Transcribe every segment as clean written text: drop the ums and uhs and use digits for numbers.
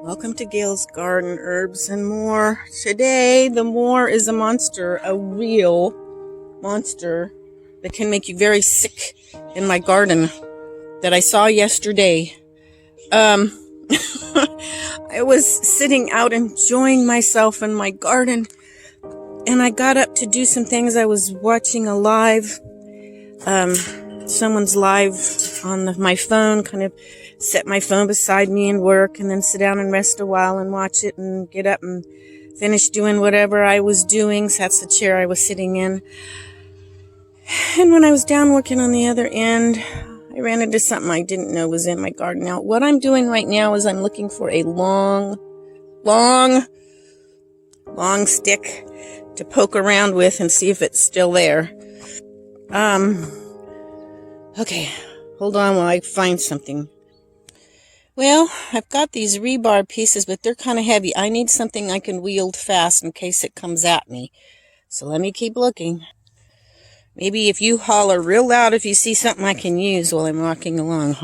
Welcome to Gail's Garden, Herbs and More. Today, the more is a monster, a real monster that can make you very sick in my garden that I saw yesterday. I was sitting out enjoying myself in my garden, and I got up to do some things. I was watching a live, someone's live on my phone, kind of set my phone beside me and work, and then sit down and rest a while and watch it and get up and finish doing whatever I was doing. So that's the chair I was sitting in. And when I was down working on the other end, I ran into something I didn't know was in my garden. Now, what I'm doing right now is I'm looking for a long stick to poke around with and see if it's still there. Okay, hold on while I find something. Well, I've got these rebar pieces, but they're kind of heavy. I need something I can wield fast in case it comes at me. So let me keep looking. Maybe if you holler real loud if you see something I can use while I'm walking along.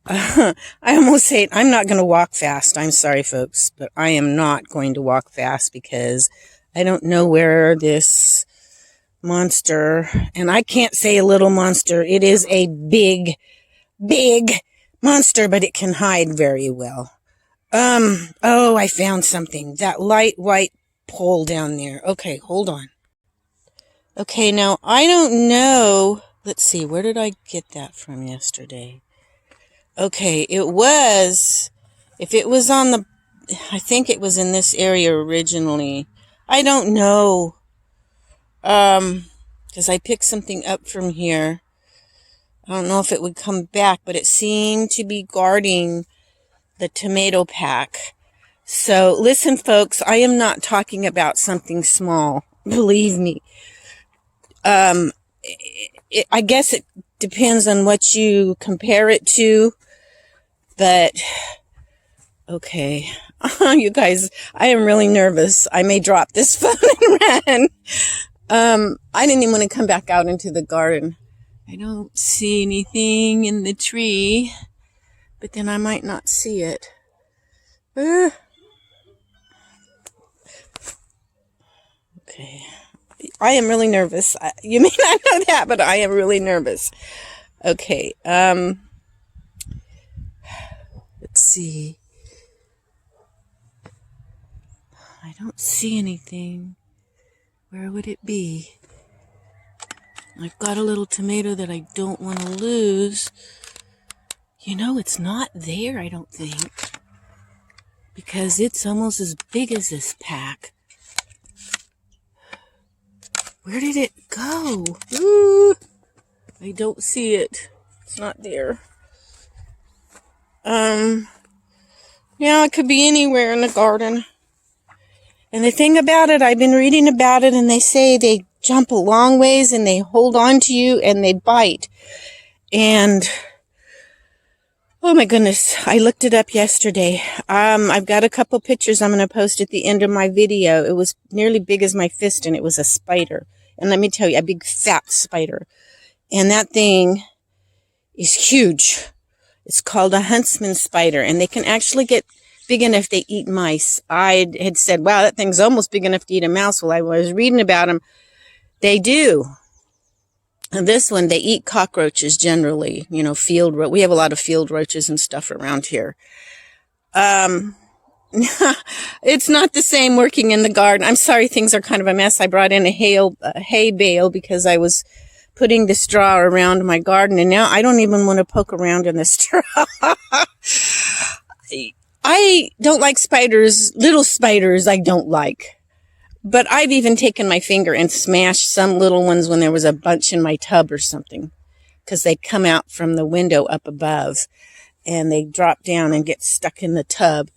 I almost hate, I'm not going to walk fast. I'm sorry, folks, but I am not going to walk fast because I don't know where this monster, and I can't say a little monster. It is a big monster, but it can hide very well. Oh, I found something. That light white pole down there. Okay, hold on. Okay, now I don't know. Let's see, where did I get that from yesterday? Okay, if it was on the, I think it was in this area originally. I don't know. Because I picked something up from here. I don't know if it would come back, but it seemed to be guarding the tomato pack. So listen, folks, I am not talking about something small. Believe me. I guess it depends on what you compare it to. But, okay. You guys, I am really nervous. I may drop this phone and run. I didn't even want to come back out into the garden. I don't see anything in the tree, but then I might not see it. Okay. I am really nervous. You may not know that, but I am really nervous. Okay. Let's see. I don't see anything. Where would it be? I've got a little tomato that I don't want to lose. You know, it's not there, I don't think. Because it's almost as big as this pack. Where did it go? Ooh, I don't see it. It's not there. Yeah, it could be anywhere in the garden. And the thing about it, I've been reading about it, and they say they jump a long ways and they hold on to you and they bite. And oh my goodness, I looked it up yesterday. I've got a couple pictures I'm going to post at the end of my video. It was nearly big as my fist, and it was a spider. And let me tell you, a big fat spider. And that thing is huge. It's called a huntsman spider, and they can actually get big enough they eat mice. I had said, wow, that thing's almost big enough to eat a mouse. Well, I was reading about them. They do. And this one, they eat cockroaches generally. You know, we have a lot of field roaches and stuff around here. It's not the same working in the garden. I'm sorry, things are kind of a mess. I brought in a hay bale because I was putting the straw around my garden, and now I don't even want to poke around in the straw. I don't like spiders. Little spiders I don't like. But I've even taken my finger and smashed some little ones when there was a bunch in my tub or something, because they come out from the window up above and they drop down and get stuck in the tub.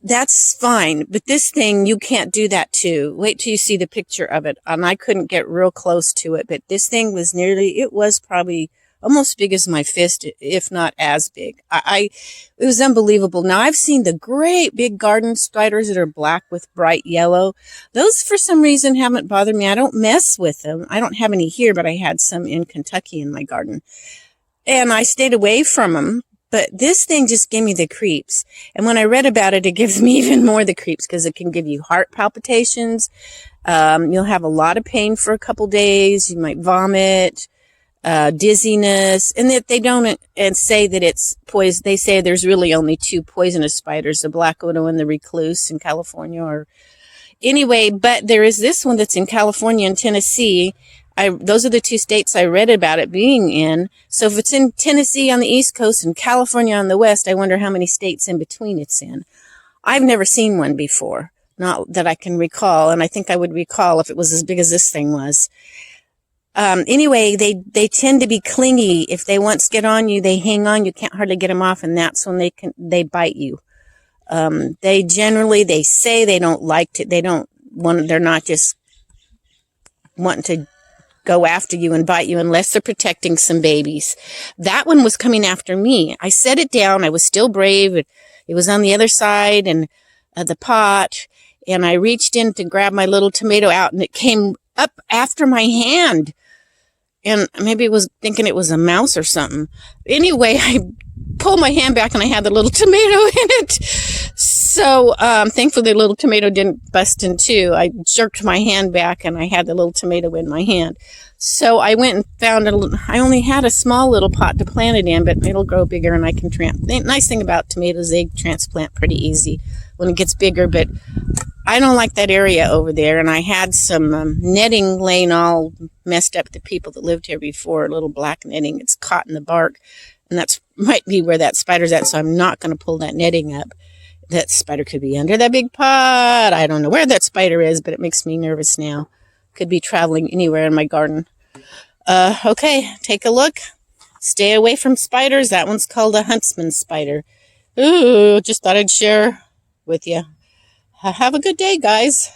That's fine. But this thing, you can't do that to. Wait till you see the picture of it. I couldn't get real close to it, but this thing was it was probably almost big as my fist, if not as big. It was unbelievable. Now, I've seen the great big garden spiders that are black with bright yellow. Those, for some reason, haven't bothered me. I don't mess with them. I don't have any here, but I had some in Kentucky in my garden. And I stayed away from them. But this thing just gave me the creeps. And when I read about it, it gives me even more the creeps because it can give you heart palpitations. You'll have a lot of pain for a couple days. You might vomit, dizziness, and that they don't and say that it's poison. They say there's really only two poisonous spiders, the black widow and the recluse in California. Or anyway, but there is this one that's in California and Tennessee. Those are the two states I read about it being in. So if it's in Tennessee on the East Coast and California on the West, I wonder how many states in between it's in. I've never seen one before, not that I can recall, and I think I would recall if it was as big as this thing was. Anyway, they tend to be clingy. If they once get on you, they hang on. You can't hardly get them off, and that's when they bite you. They say they don't like to, they're not just wanting to go after you and bite you unless they're protecting some babies. That one was coming after me. I set it down. I was still brave. It was on the other side and the pot, and I reached in to grab my little tomato out, and it came up after my hand. And maybe it was thinking it was a mouse or something. Anyway, I pulled my hand back and I had the little tomato in it. So thankfully the little tomato didn't bust in two. I jerked my hand back and I had the little tomato in my hand. So I went and found I only had a small little pot to plant it in, but it'll grow bigger and I can the nice thing about tomatoes, they transplant pretty easy when it gets bigger, but I don't like that area over there. And I had some netting laying all messed up. The people that lived here before, little black netting, it's caught in the bark. And that's might be where that spider's at. So I'm not going to pull that netting up. That spider could be under that big pot. I don't know where that spider is, but it makes me nervous now. Could be traveling anywhere in my garden. Okay, take a look. Stay away from spiders. That one's called a huntsman spider. Ooh, just thought I'd share with you. Have a good day, guys.